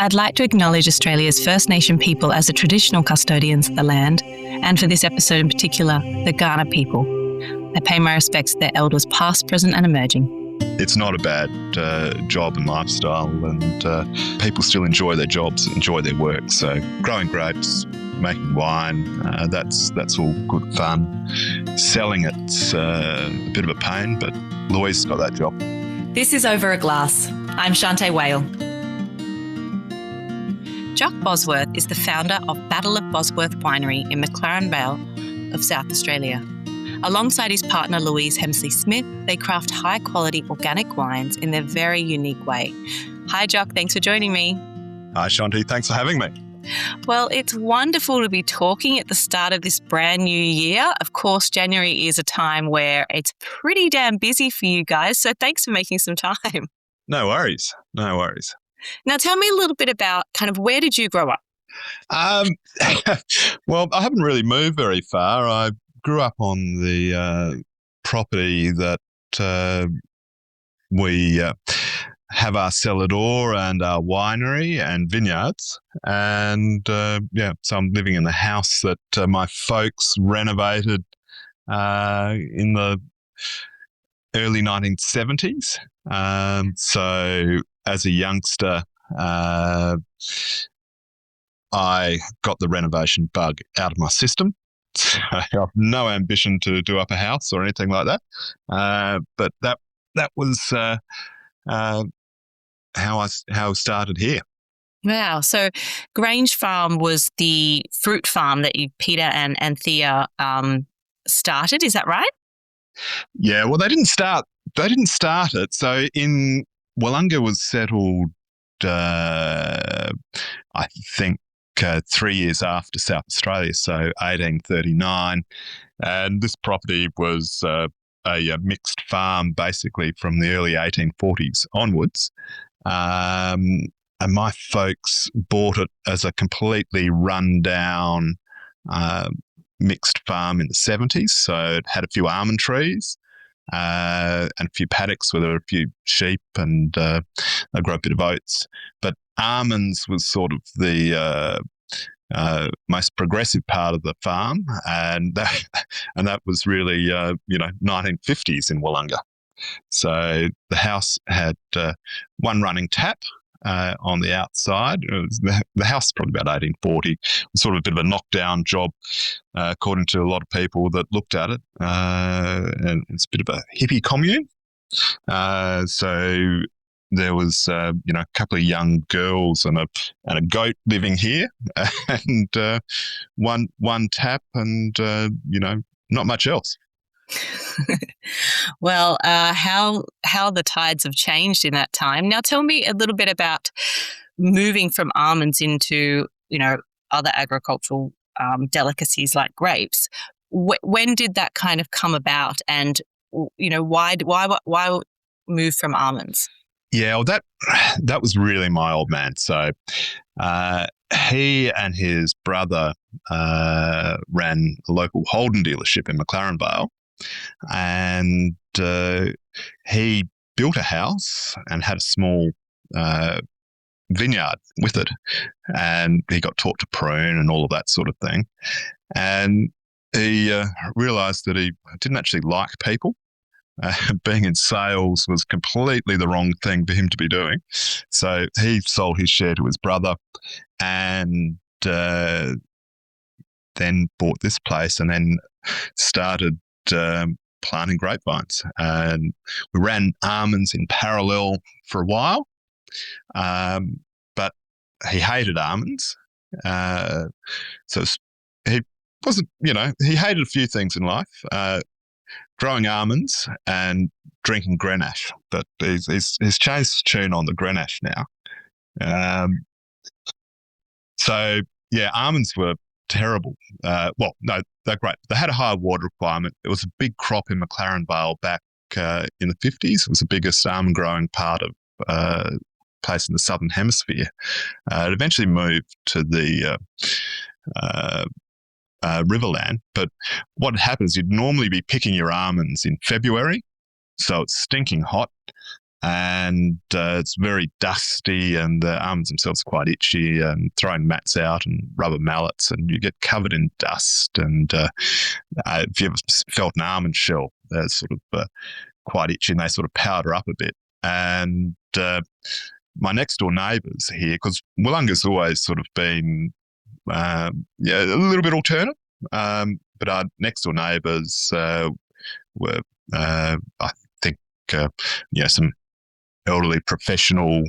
I'd like to acknowledge Australia's First Nation people as the traditional custodians of the land, and for this episode in particular, the Kaurna people. I pay my respects to their elders past, present and emerging. It's not a bad job and lifestyle, and people still enjoy their jobs, enjoy their work. So growing grapes, making wine, that's all good fun. Selling it's a bit of a pain, but Louise got that job. This is Over a Glass. I'm Shanteh Wale. Joch Bosworth is the founder of Battle of Bosworth winery in McLaren Vale of South Australia. Alongside his partner Louise Hemsley-Smith, they craft high-quality organic wines in their very unique way. Hi, Joch. Thanks for joining me. Hi, Shanteh. Thanks for having me. Well, it's wonderful to be talking at the start of this brand new year. Of course, January is a time where it's pretty damn busy for you guys, so thanks for making some time. No worries. No worries. Now, tell me a little bit about kind of where did you grow up? Well, I haven't really moved very far. I grew up on the property that we have our cellar door and our winery and vineyards. And so I'm living in the house that my folks renovated in the early 1970s. So as a youngster, I got the renovation bug out of my system. So I have no ambition to do up a house or anything like that. But that was how I started here. Wow. So Grange Farm was the fruit farm that Peter and Thea started. Is that right? Yeah. Well, they didn't start it. So Wollonga was settled, I think, 3 years after South Australia, so 1839. And this property was a mixed farm basically from the early 1840s onwards. And my folks bought it as a completely run-down mixed farm in the 70s. So it had a few almond trees and a few paddocks where there were a few sheep, and they grow a bit of oats. But almonds was sort of the most progressive part of the farm, and that was really 1950s in Wollonga. So the house had one running tap on the outside. The house is probably about 1840. It was sort of a bit of a knockdown job, according to a lot of people that looked at it. And it's a bit of a hippie commune. So there was, a couple of young girls and a goat living here, and one tap, and not much else. Well, how the tides have changed in that time. Now, tell me a little bit about moving from almonds into other agricultural delicacies like grapes. When did that kind of come about, and why move from almonds? Yeah, well, that was really my old man. So he and his brother ran a local Holden dealership in McLaren Vale, and he built a house and had a small vineyard with it, and he got taught to prune and all of that sort of thing. And he realised that he didn't actually like people. Being in sales was completely the wrong thing for him to be doing. So he sold his share to his brother, and then bought this place, and then started planting grapevines. And we ran almonds in parallel for a while, but he hated almonds. So he wasn't, he hated a few things in life. Growing almonds and drinking Grenache, but he's changed the tune on the Grenache now. So yeah, almonds were terrible. Well, no, they're great. They had a higher water requirement. It was a big crop in McLaren Vale back in the 50s. It was the biggest almond growing part of place in the southern hemisphere. It eventually moved to the Riverland. But what happens, you'd normally be picking your almonds in February, so it's stinking hot. and it's very dusty, and the almonds themselves are quite itchy, and throwing mats out and rubber mallets, and you get covered in dust. And if you ever felt an almond shell, they're sort of quite itchy, and they sort of powder up a bit. And my next door neighbours here, because Wollonga's always sort of been a little bit alternate, but our next door neighbours were, I think, some elderly professional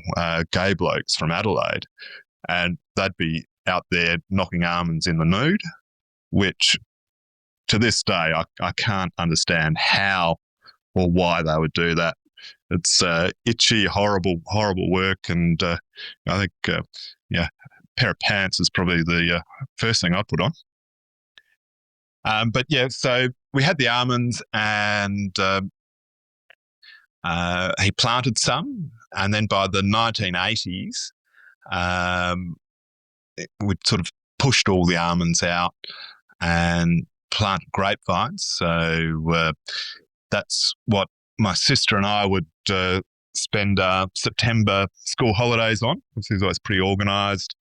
gay blokes from Adelaide, and they'd be out there knocking almonds in the nude, which to this day I can't understand how or why they would do that. It's itchy, horrible work, and I think a pair of pants is probably the first thing I'd put on. But yeah, so we had the almonds, and he planted some, and then by the 1980s, we'd sort of pushed all the almonds out and planted grapevines. So that's what my sister and I would spend September school holidays on. He was always pretty organised,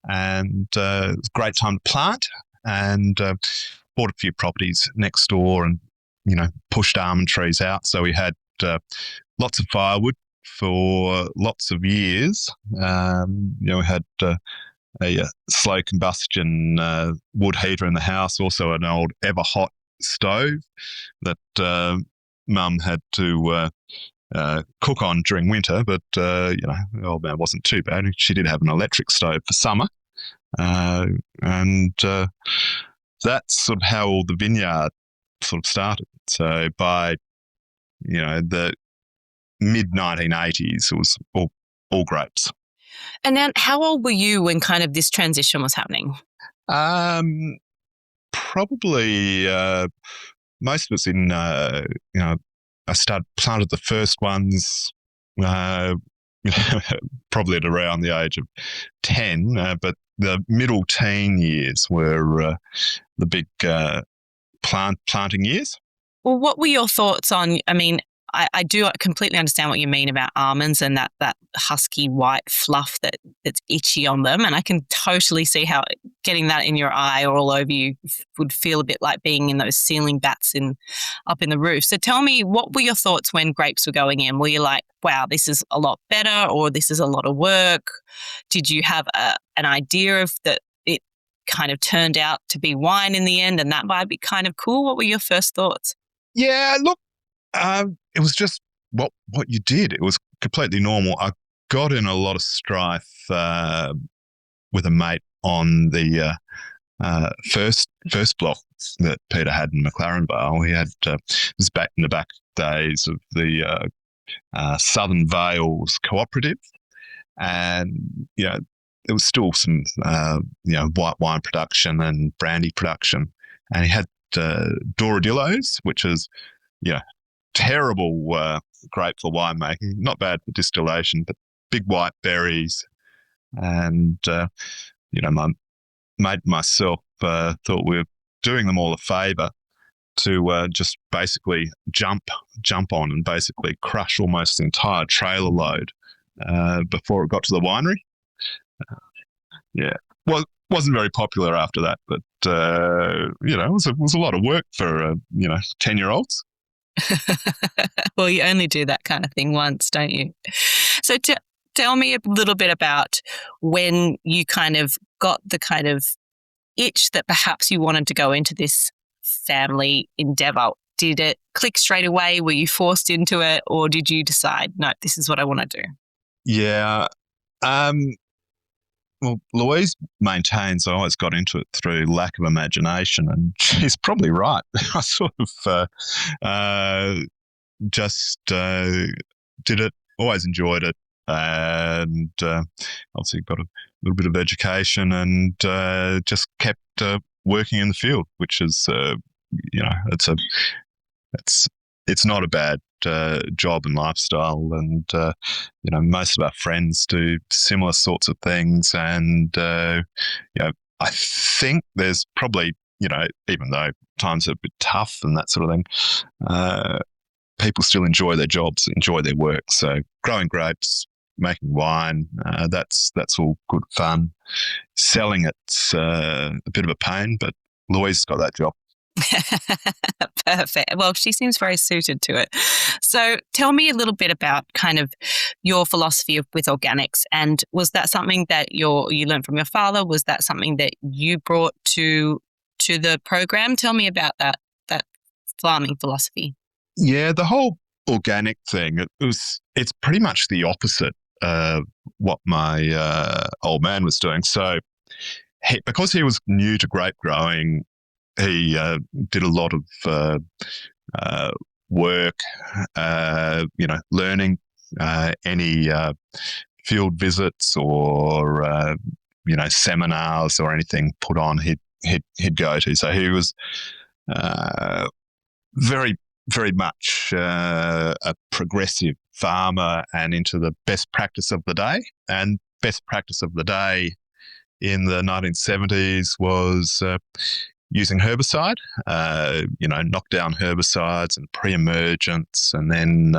and it was a great time to plant, and bought a few properties next door, and pushed almond trees out. So we had lots of firewood for lots of years. We had a slow combustion wood heater in the house, also an old Everhot stove that Mum had to cook on during winter, but the old man wasn't too bad. She did have an electric stove for summer, and that's sort of how all the vineyard sort of started. So by the mid 1980s, it was all grapes. And then, how old were you when kind of this transition was happening? Probably most of us in I planted the first ones probably at around the age of 10, but the middle teen years were the big planting years. Well, what were your thoughts on, I do completely understand what you mean about almonds and that husky white fluff that's itchy on them. And I can totally see how getting that in your eye or all over you would feel a bit like being in those ceiling bats up in the roof. So tell me, what were your thoughts when grapes were going in? Were you like, wow, this is a lot better, or this is a lot of work? Did you have an idea of that it kind of turned out to be wine in the end and that might be kind of cool? What were your first thoughts? Yeah, look, it was just what you did. It was completely normal. I got in a lot of strife with a mate on the first block that Peter had in McLaren Vale. He had it was back in the back days of the Southern Vales Cooperative, and there was still some white wine production and brandy production, and he had Doradillos, which is terrible grape for winemaking, not bad for distillation, but big white berries. And my mate and myself thought we were doing them all a favour to just basically jump on and basically crush almost the entire trailer load before it got to the winery. Well, wasn't very popular after that, but it was a lot of work for 10-year-olds. Well, you only do that kind of thing once, don't you? So tell me a little bit about when you kind of got the kind of itch that perhaps you wanted to go into this family endeavour. Did it click straight away? Were you forced into it, or did you decide, no, this is what I want to do? Yeah. Well, Louise maintains I always got into it through lack of imagination, and she's probably right. I sort of just did it, always enjoyed it, and obviously got a little bit of education, and just kept working in the field, which is, it's not a bad job and lifestyle, and most of our friends do similar sorts of things, and I think there's probably even though times are a bit tough and that sort of thing, people still enjoy their jobs, enjoy their work. So growing grapes, making wine, that's all good fun. Selling it's a bit of a pain, but Louise got that job. Perfect. Well, she seems very suited to it. So tell me a little bit about kind of your philosophy with organics. And was that something that you learned from your father? Was that something that you brought to the program? Tell me about that farming philosophy. Yeah, the whole organic thing, it's pretty much the opposite of what my old man was doing. So because he was new to grape growing, he did a lot of work, learning any field visits or seminars or anything put on. He'd go to. So he was very, very much a progressive farmer and into the best practice of the day. And best practice of the day in the 1970s was using herbicide, knock down herbicides and pre-emergence, and then,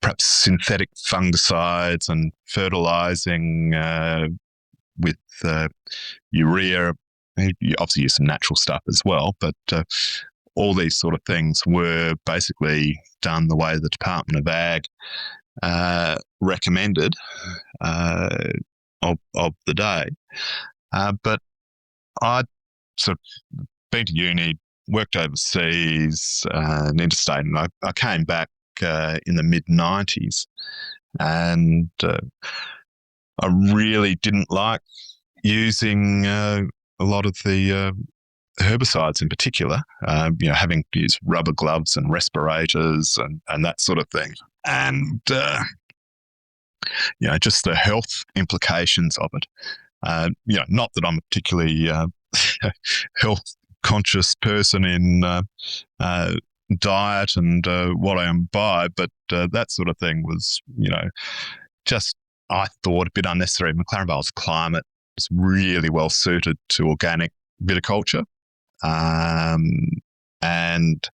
perhaps synthetic fungicides and fertilizing with urea. You obviously use some natural stuff as well, but all these sort of things were basically done the way the Department of Ag recommended of the day. But I'd sort of been to uni, worked overseas and interstate, and I came back in the mid-90s, and I really didn't like using a lot of the herbicides in particular, having to use rubber gloves and respirators and that sort of thing. And, just the health implications of it. Not that I'm a particularly health conscious person in diet and what I imbibe, but that sort of thing was, just, I thought, a bit unnecessary. McLaren Vale's climate is really well suited to organic viticulture, and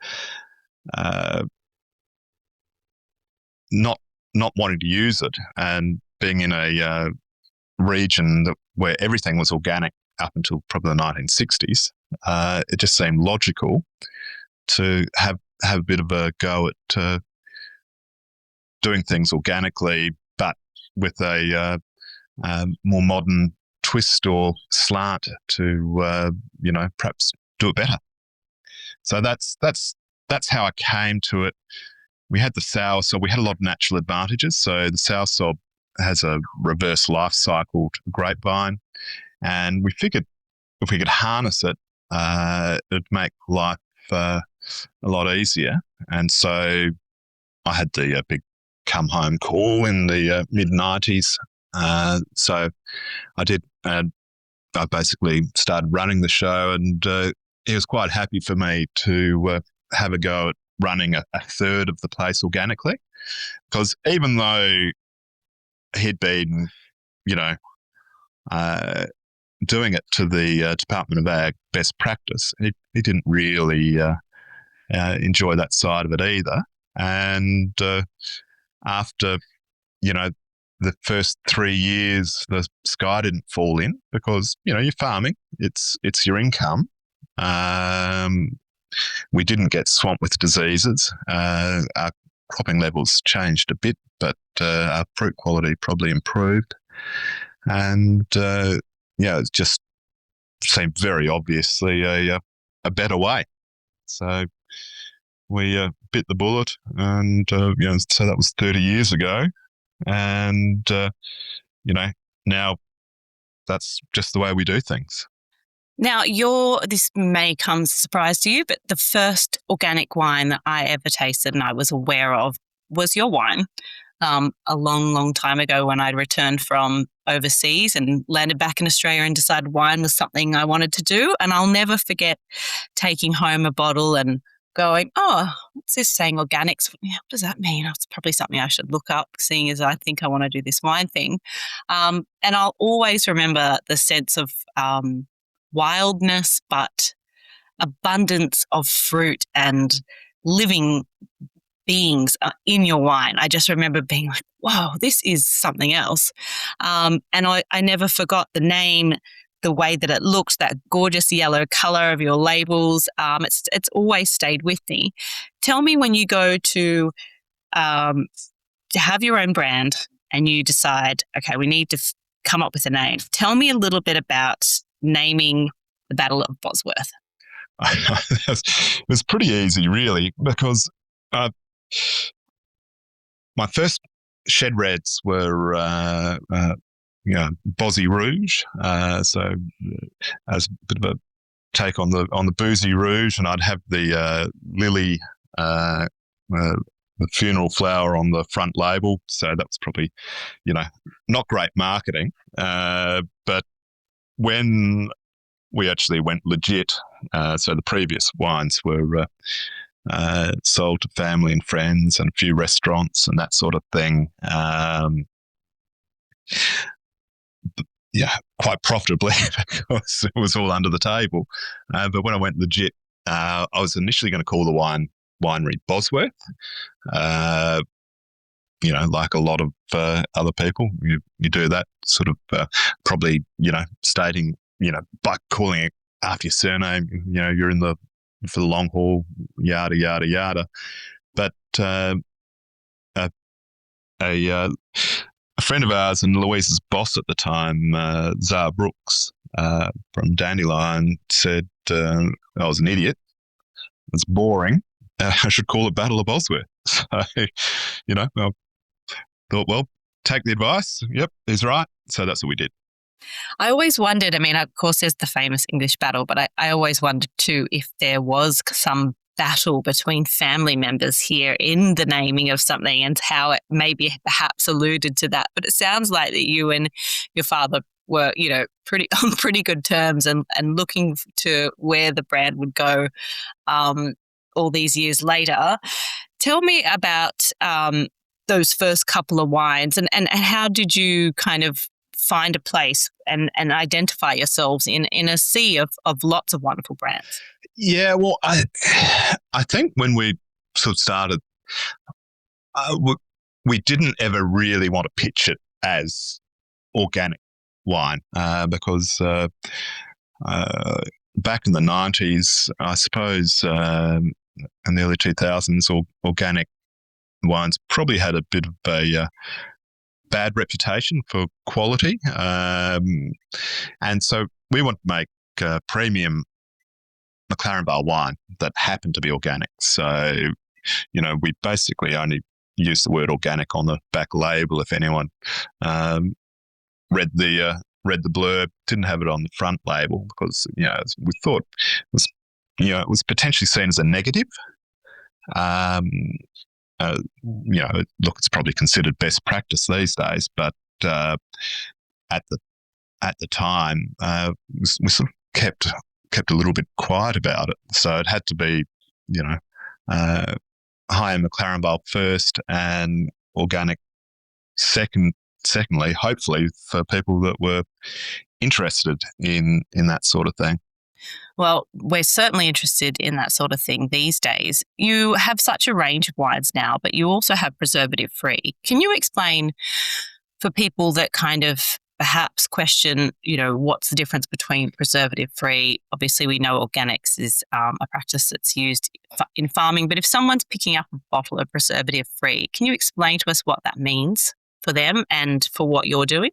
not wanting to use it, and being in a region where everything was organic up until probably the 1960s, it just seemed logical to have a bit of a go at doing things organically, but with a more modern twist or slant to perhaps do it better. So that's how I came to it. We had the sour, so we had a lot of natural advantages. So the sour sob has a reverse life cycle to the grapevine, and we figured if we could harness it, it'd make life a lot easier. And so I had the big come home call in the mid-90s. So I did. I basically started running the show, and he was quite happy for me to have a go at running a third of the place organically, because even though he'd been, doing it to the Department of Ag best practice, he didn't really enjoy that side of it either. And after, the first 3 years, the sky didn't fall in, because, you're farming, it's your income. We didn't get swamped with diseases. Our cropping levels changed a bit, but our fruit quality probably improved. And, it just seemed very obviously a better way. So we bit the bullet, and, so that was 30 years ago. And, now that's just the way we do things. Now, this may come as a surprise to you, but the first organic wine that I ever tasted and I was aware of was your wine. A long, long time ago, when I returned from overseas and landed back in Australia and decided wine was something I wanted to do. And I'll never forget taking home a bottle and going, oh, what's this saying, organics? What does that mean? It's probably something I should look up, seeing as I think I want to do this wine thing. And I'll always remember the sense of wildness, but abundance of fruit and living beings in your wine. I just remember being like, wow, this is something else. And I never forgot the name, the way that it looked, that gorgeous yellow color of your labels. It's always stayed with me. Tell me, when you go to have your own brand and you decide, okay, we need to come up with a name. Tell me a little bit about naming the Battle of Bosworth. It was pretty easy, really, because my first shed reds were Bozzy Rouge, so as a bit of a take on the boozy rouge, and I'd have the lily, the funeral flower on the front label. So that was probably, not great marketing. But when we actually went legit, so the previous wines were sold to family and friends and a few restaurants and that sort of thing. Quite profitably, because it was all under the table. But when I went legit, I was initially going to call the winery Bosworth. Like a lot of other people, you do that sort of probably, stating, by calling it after your surname, you're in for the long haul, yada, yada, yada. But a friend of ours and Louise's boss at the time, Zara Brooks from Dandelion, said I was an idiot. It's boring. I should call it Battle of Bosworth. So, I thought, well, take the advice. Yep, he's right. So that's what we did. I always wondered, of course, there's the famous English battle, but I always wondered too if there was some battle between family members here in the naming of something and how it maybe perhaps alluded to that. But it sounds like that you and your father were, pretty on pretty good terms and looking to where the brand would go all these years later. Tell me about those first couple of wines and how did you kind of find a place and identify yourselves in a sea of lots of wonderful brands? Yeah, well, I think when we sort of started, we didn't ever really want to pitch it as organic wine because back in the 90s, I suppose, in the early 2000s, organic wines probably had a bit of a bad reputation for quality. And so we want to make premium McLaren Vale wine that happened to be organic. So, we basically only use the word organic on the back label. If anyone read the blurb, didn't have it on the front label because, we thought it was potentially seen as a negative. Look, it's probably considered best practice these days, but at the time, we sort of kept a little bit quiet about it. So it had to be, high-end McLaren Vale first and organic secondly, hopefully for people that were interested in that sort of thing. Well, we're certainly interested in that sort of thing these days. You have such a range of wines now, but you also have preservative-free. Can you explain for people that kind of perhaps question, what's the difference between preservative-free? Obviously, we know organics is a practice that's used in farming, but if someone's picking up a bottle of preservative-free, can you explain to us what that means for them and for what you're doing?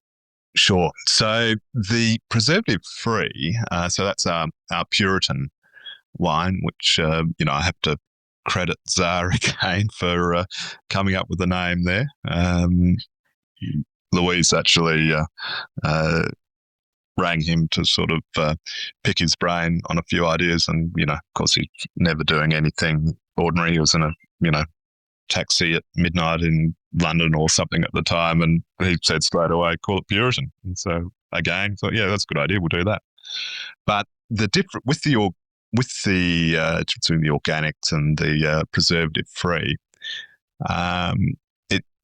Sure. So the preservative-free, so that's our Puritan wine, which, I have to credit Zara again for coming up with the name there. Louise actually rang him to sort of pick his brain on a few ideas, and, of course, he's never doing anything ordinary. He was in a, taxi at midnight in London or something at the time, and he said straight away, call it Puritan. And so again, thought, yeah, that's a good idea, we'll do that. But the different with the between the organics and the preservative free,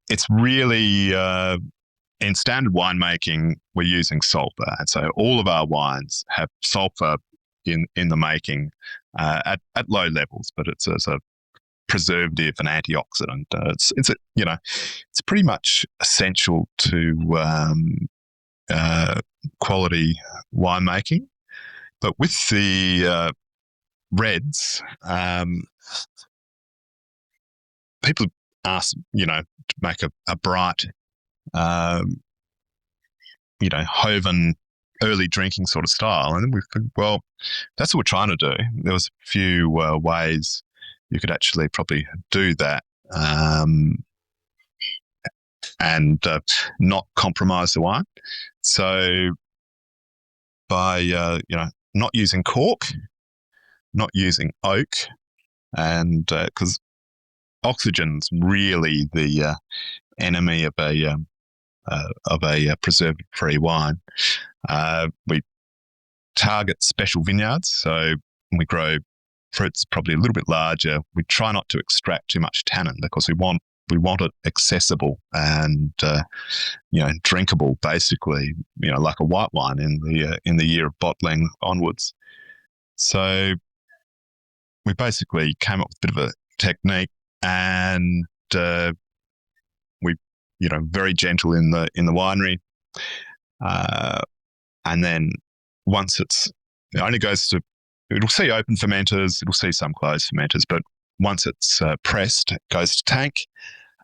it's really in standard winemaking we're using sulfur, and so all of our wines have sulfur in the making at low levels, but it's a preservative and antioxidant. It's pretty much essential to quality winemaking. But with the reds, people ask, to make a bright, Hoven early drinking sort of style. And then we think, well, that's what we're trying to do. There was a few ways you could actually probably do that and not compromise the wine. So by, not using cork, not using oak, and because oxygen's really the enemy of a preservative-free wine. We target special vineyards, so we grow fruits probably a little bit larger. We try not to extract too much tannin because we want it accessible and drinkable, basically, like a white wine in the year of bottling onwards. So we basically came up with a bit of a technique, and we very gentle in the winery, and then once it only goes to, it'll see open fermenters, it'll see some closed fermenters, but once it's pressed, it goes to tank,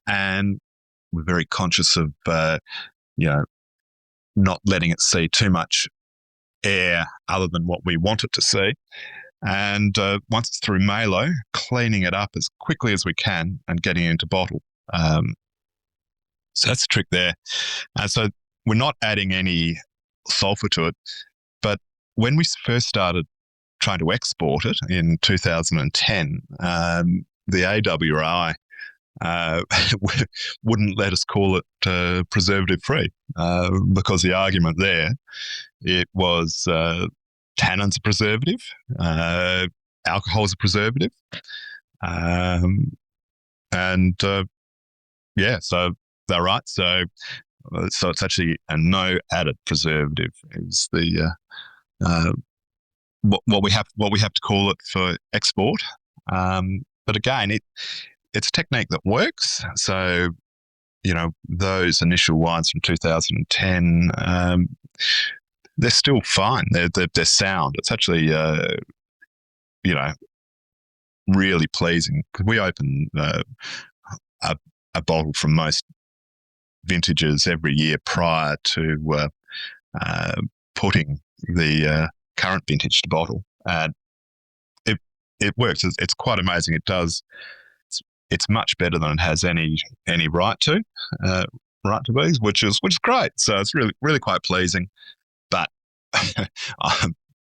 and we're very conscious of not letting it see too much air other than what we want it to see. And once it's through malo, cleaning it up as quickly as we can and getting it into bottle. So that's the trick there. So we're not adding any sulfur to it. But when we first started trying to export it in 2010, the AWRI wouldn't let us call it preservative-free because the argument there, it was tannins a preservative, alcohol's a preservative, so they're right. So it's actually a no added preservative is the what we have to call it for export. But again, it's a technique that works. So those initial wines from 2010, they're still fine. They're sound. It's actually really pleasing. We open a bottle from most vintages every year prior to putting the current vintage to bottle, and it works. It's quite amazing. It does. It's much better than it has any right to be, which is great. So it's really quite pleasing. But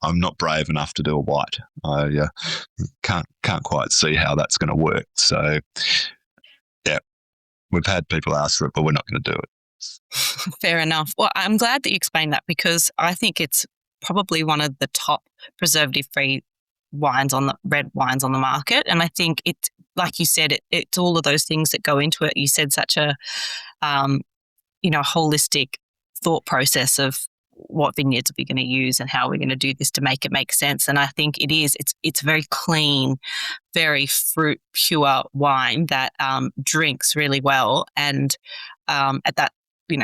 I'm not brave enough to do a white. I can't quite see how that's going to work. So yeah, we've had people ask for it, but we're not going to do it. Fair enough. Well, I'm glad that you explained that, because I think it's probably one of the top preservative-free red wines on the market. And I think it, like you said, it's all of those things that go into it. You said such a, holistic thought process of what vineyards are we going to use and how we're going to do this to make it make sense. And I think it's very clean, very fruit pure wine that drinks really well. And at that,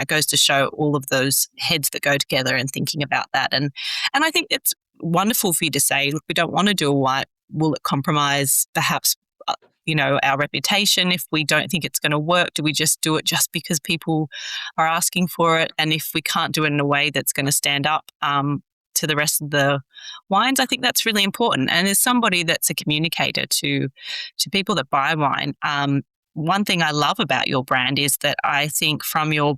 goes to show all of those heads that go together and thinking about that. And I think it's wonderful for you to say, look, we don't want to do a white. Will it compromise perhaps, our reputation? If we don't think it's going to work, do we just do it just because people are asking for it? And if we can't do it in a way that's going to stand up to the rest of the wines, I think that's really important. And as somebody that's a communicator to people that buy wine, one thing I love about your brand is that I think from your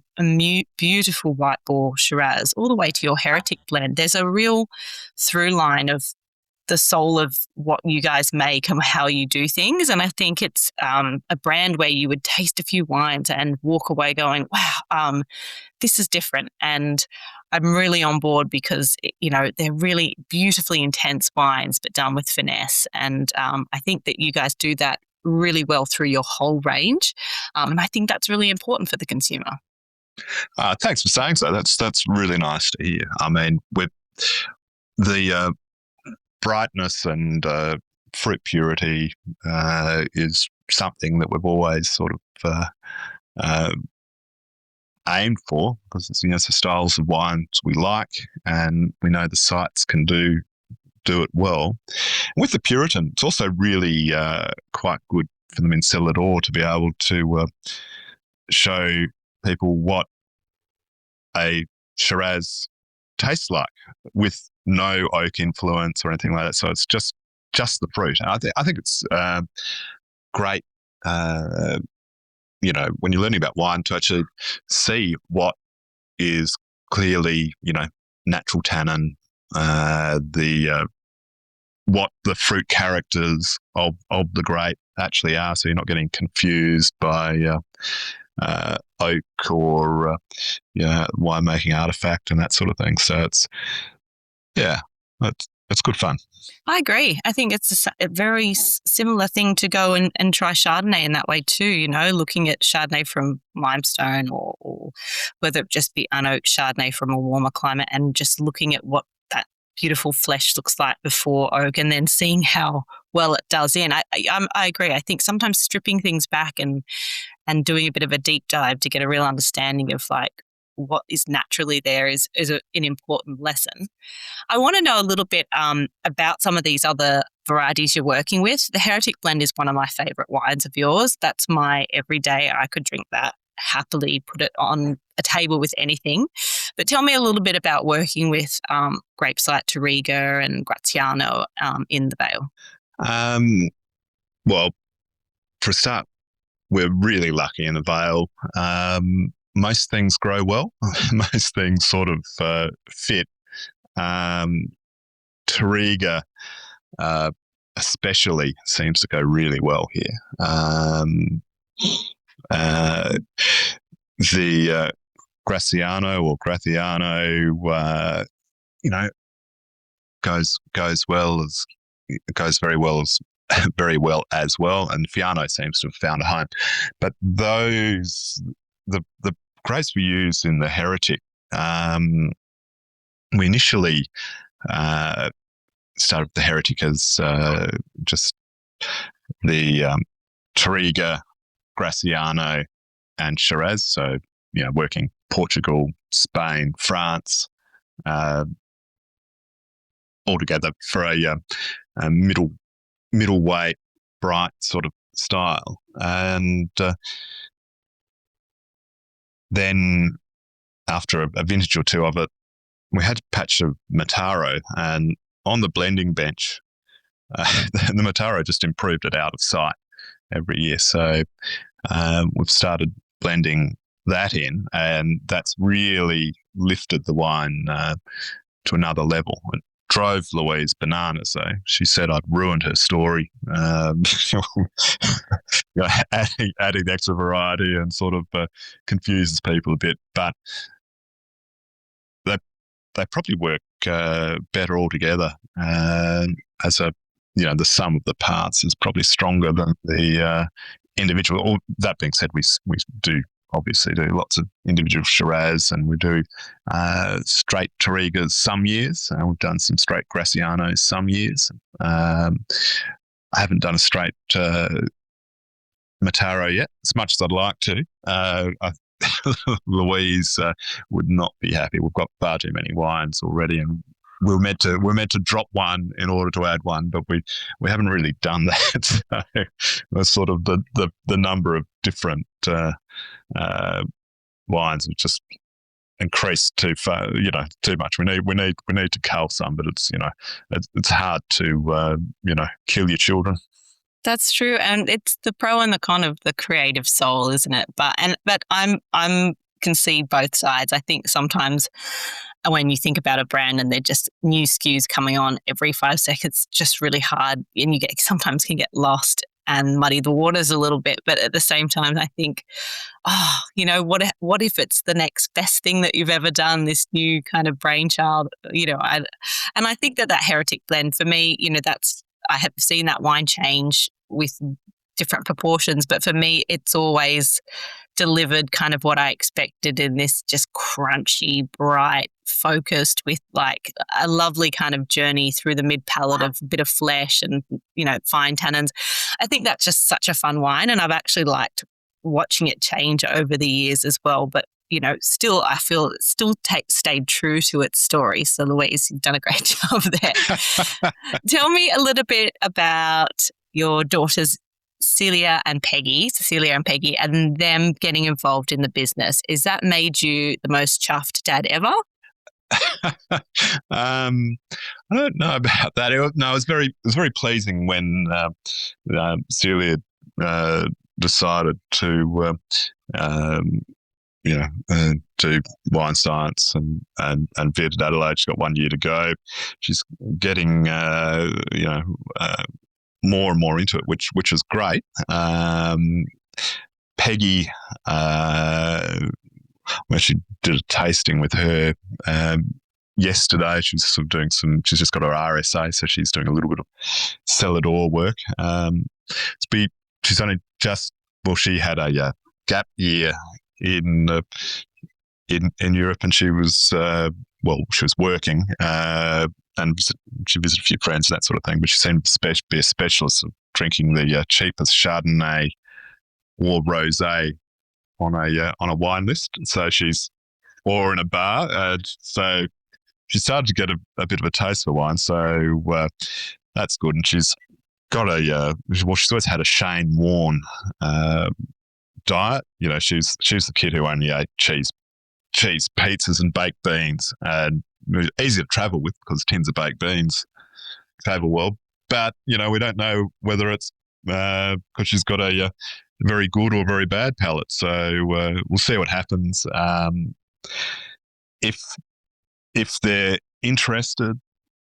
beautiful White Boar Shiraz all the way to your Heretic blend, there's a real through line of the soul of what you guys make and how you do things. And I think it's a brand where you would taste a few wines and walk away going, wow, this is different. And I'm really on board because, they're really beautifully intense wines, but done with finesse. And I think that you guys do that really well through your whole range. And I think that's really important for the consumer. Thanks for saying so. That's really nice to hear. I mean, with brightness and fruit purity is something that we've always sort of aimed for, because it's the styles of wines we like, and we know the sites can do it well. With the Puritan, it's also really quite good for them in cellar door to be able to show people what a Shiraz tastes like with no oak influence or anything like that. So it's just the fruit. And I think it's great, when you're learning about wine, to actually see what is clearly, natural tannin, what the fruit characters of the grape actually are, so you're not getting confused by oak or winemaking artifact and that sort of thing. So it's good fun. I agree. I think it's a very similar thing to go and try Chardonnay in that way too, looking at Chardonnay from limestone or whether it just be unoaked Chardonnay from a warmer climate, and just looking at what that beautiful flesh looks like before oak, and then seeing how well it does in. I agree. I think sometimes stripping things back and doing a bit of a deep dive to get a real understanding of like what is naturally there is an important lesson. I want to know a little bit about some of these other varieties you're working with. The Heretic Blend is one of my favourite wines of yours. That's my everyday. I could drink that happily, put it on a table with anything. But tell me a little bit about working with grapes like Touriga and Graziano in the Vale. Well, for a start, we're really lucky in the Vale. Most things grow well. Most things sort of fit. Touriga especially seems to go really well here. The Graziano or Graziano, goes very well as well, and Fiano seems to have found a home. But the grapes we use in the Heretic, we initially started the Heretic as just the Touriga, Graziano, and Shiraz. So, working Portugal, Spain, France, all together for a middleweight, bright sort of style. And then after a vintage or two of it, we had a patch of Mataro, and on the blending bench, the Mataro just improved it out of sight every year. So we've started blending that in, and that's really lifted the wine to another level. It drove Louise bananas, though. She said I'd ruined her story, adding extra variety, and sort of confuses people a bit. But they probably work better all together. As the sum of the parts is probably stronger than the individual. Or that being said, we do obviously do lots of individual Shiraz, and we do straight Tourigas some years. We've done some straight Grazianos some years. I haven't done a straight Mataro yet, as much as I'd like to. Louise would not be happy. We've got far too many wines already, and we're meant to drop one in order to add one, but we haven't really done that. So the sort of the number of different wines have just increased too far, too much. We need to cull some, but it's hard to kill your children. That's true, and it's the pro and the con of the creative soul, isn't it? But I'm can see both sides. I think sometimes when you think about a brand and they're just new SKUs coming on every 5 seconds, just really hard, and you sometimes can get lost and muddy the waters a little bit. But at the same time, I think, what if it's the next best thing that you've ever done? This new kind of brainchild, and I think that Heretic Blend for me, I have seen that wine change with different proportions, but for me, it's always delivered kind of what I expected in this just crunchy, bright, focused with like a lovely kind of journey through the mid palate of a bit of flesh and, fine tannins. I think that's just such a fun wine, and I've actually liked watching it change over the years as well. But, still, I feel it still stayed true to its story. So, Louise, you've done a great job there. Tell me a little bit about your daughters, Cecilia and Peggy, and them getting involved in the business. Is that made you the most chuffed dad ever? I don't know about that. It was very pleasing when Celia decided to do wine science and vet at Adelaide. She's got 1 year to go. She's getting more and more into it, which is great. Peggy, when she did a tasting with her yesterday, she's sort of doing she's just got her RSA, so she's doing a little bit of cellar door work. She's only she had a gap year in Europe, and she was working, and she visited a few friends and that sort of thing. But she seemed to be a specialist of drinking the cheapest Chardonnay or rosé on a wine list. So or in a bar. So she started to get a bit of a taste for wine. So that's good. And she's got she's always had a Shane Warne diet. She's the kid who only ate cheese, pizzas and baked beans, and easy to travel with because tins of baked beans travel well. But, we don't know whether it's because she's got a very good or very bad palate. So we'll see what happens. If they're interested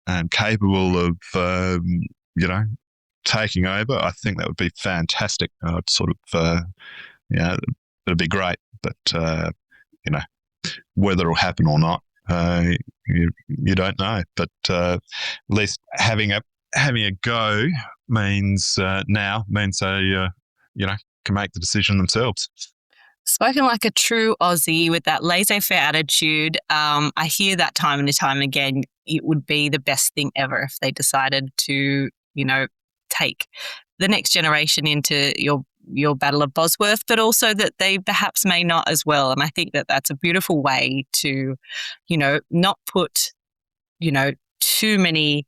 and capable of, taking over, I think that would be fantastic. It'd be great. But, whether it'll happen or not, you don't know. But at least having a go means they can make the decision themselves. Spoken like a true Aussie with that laissez-faire attitude. I hear that time and time again. It would be the best thing ever if they decided to, take the next generation into your Battle of Bosworth, but also that they perhaps may not as well. And I think that that's a beautiful way to, not put, too many,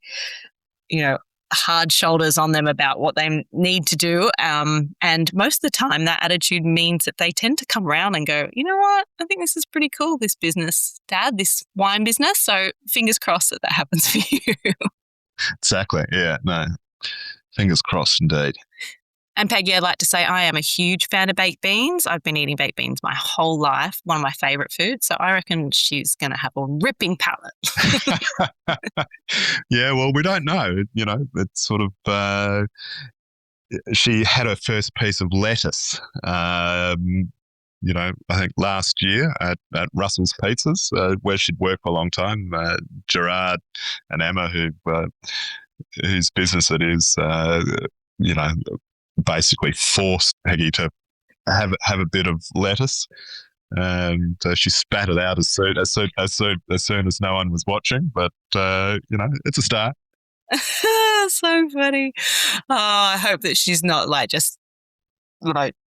hard shoulders on them about what they need to do. And most of the time that attitude means that they tend to come around and go, you know what, I think this is pretty cool, this business, Dad, this wine business. So fingers crossed that happens for you. Exactly. Yeah, no, fingers crossed indeed. And Peggy, I'd like to say I am a huge fan of baked beans. I've been eating baked beans my whole life, one of my favourite foods. So I reckon she's going to have a ripping palate. Yeah, well, we don't know. It's sort of she had her first piece of lettuce, I think last year at Russell's Pizzas, where she'd worked for a long time. Gerard and Emma, whose business it is, basically forced Peggy to have a bit of lettuce, and she spat it out as soon as no one was watching. But it's a start. So funny. Oh, I hope that she's not like just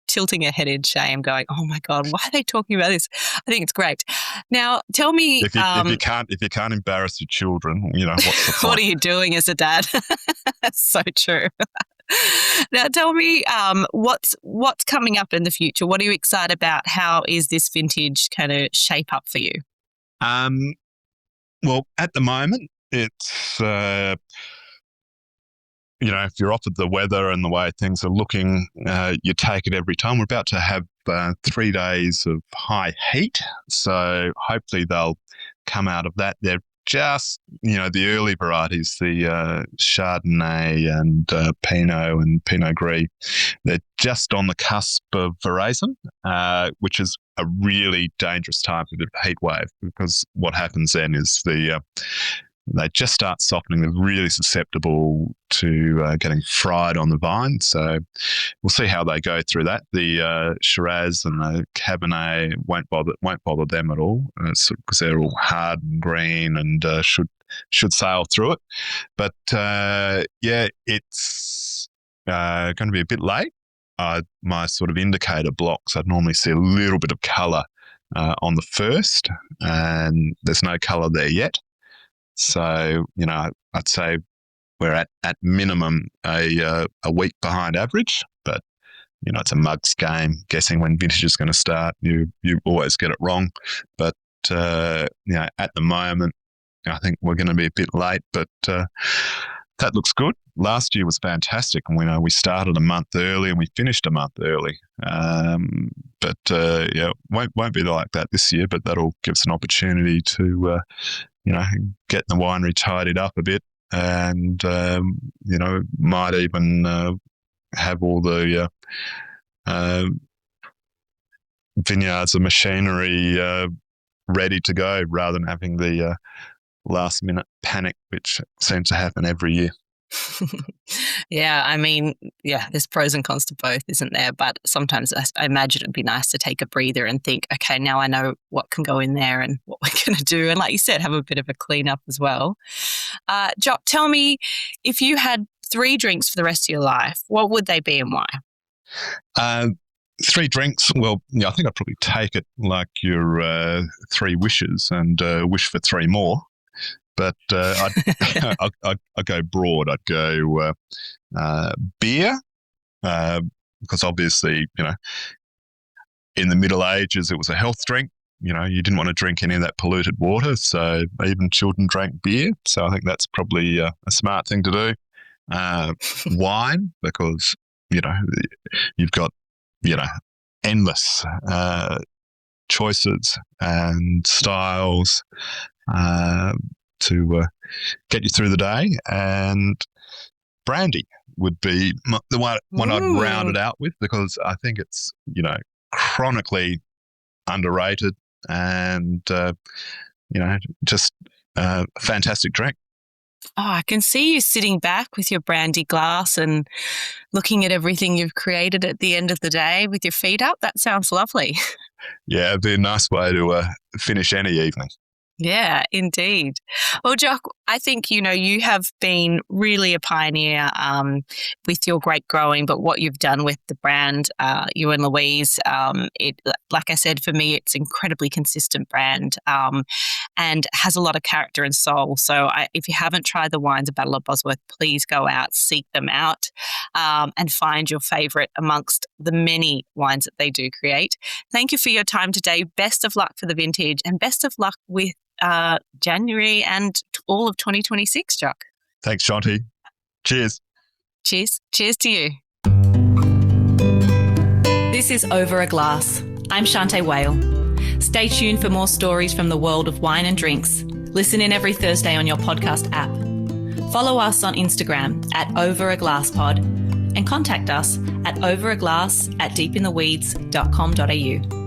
tilting her head in shame, going, "Oh my God, why are they talking about this?" I think it's great. Now, tell me, if you can't embarrass your children, what's the point? What are you doing as a dad? That's so true. Now, tell me, what's coming up in the future? What are you excited about? How is this vintage kind of shape up for you? Well, at the moment, it's if you're offered the weather and the way things are looking, you take it every time. We're about to have 3 days of high heat, so hopefully they'll come out of that. They're just, the early varieties, the Chardonnay and Pinot and Pinot Gris, they're just on the cusp of veraison, which is a really dangerous time for the heat wave, because what happens then is the they just start softening. They're really susceptible to getting fried on the vine. So we'll see how they go through that. The Shiraz and the Cabernet won't bother them at all, because they're all hard and green and should sail through it. But it's going to be a bit late. My sort of indicator blocks, I'd normally see a little bit of colour on the first, and there's no colour there yet. So, I'd say we're at minimum a week behind average, but, it's a mug's game. Guessing when vintage is going to start, you always get it wrong. But, at the moment, I think we're going to be a bit late, but that looks good. Last year was fantastic, and we started a month early and we finished a month early. But won't be like that this year. But that'll give us an opportunity to, get the winery tidied up a bit, and might even have all the vineyards and machinery ready to go, rather than having the last minute panic, which seems to happen every year. There's pros and cons to both, isn't there? But sometimes I imagine it'd be nice to take a breather and think, okay, now I know what can go in there and what we're going to do. And like you said, have a bit of a clean up as well. Joch, tell me, if you had 3 drinks for the rest of your life, what would they be and why? 3 drinks. Well, I think I'd probably take it like your 3 wishes and wish for 3 more. But I'd go broad. I'd go beer, because obviously, in the Middle Ages, it was a health drink. You didn't want to drink any of that polluted water, so even children drank beer. So I think that's probably a smart thing to do. Wine, because, you've got, endless choices and styles to get you through the day. And brandy would be the one I'd round it out with, because I think it's, chronically underrated and, just a fantastic drink. Oh, I can see you sitting back with your brandy glass and looking at everything you've created at the end of the day with your feet up. That sounds lovely. Yeah, it'd be a nice way to finish any evening. Yeah, indeed. Well, Joch, I think, you have been really a pioneer with your grape growing, but what you've done with the brand, you and Louise, like I said, for me, it's incredibly consistent brand and has a lot of character and soul. So if you haven't tried the wines of Battle of Bosworth, please go out, seek them out and find your favourite amongst the many wines that they do create. Thank you for your time today. Best of luck for the vintage and best of luck with January and all of 2026, Joch. Thanks, Shanteh. Cheers. Cheers. Cheers to you. This is Over a Glass. I'm Shanteh Wale. Stay tuned for more stories from the world of wine and drinks. Listen in every Thursday on your podcast app. Follow us on Instagram at overaglasspod and contact us at overaglass@deepintheweeds.com.au.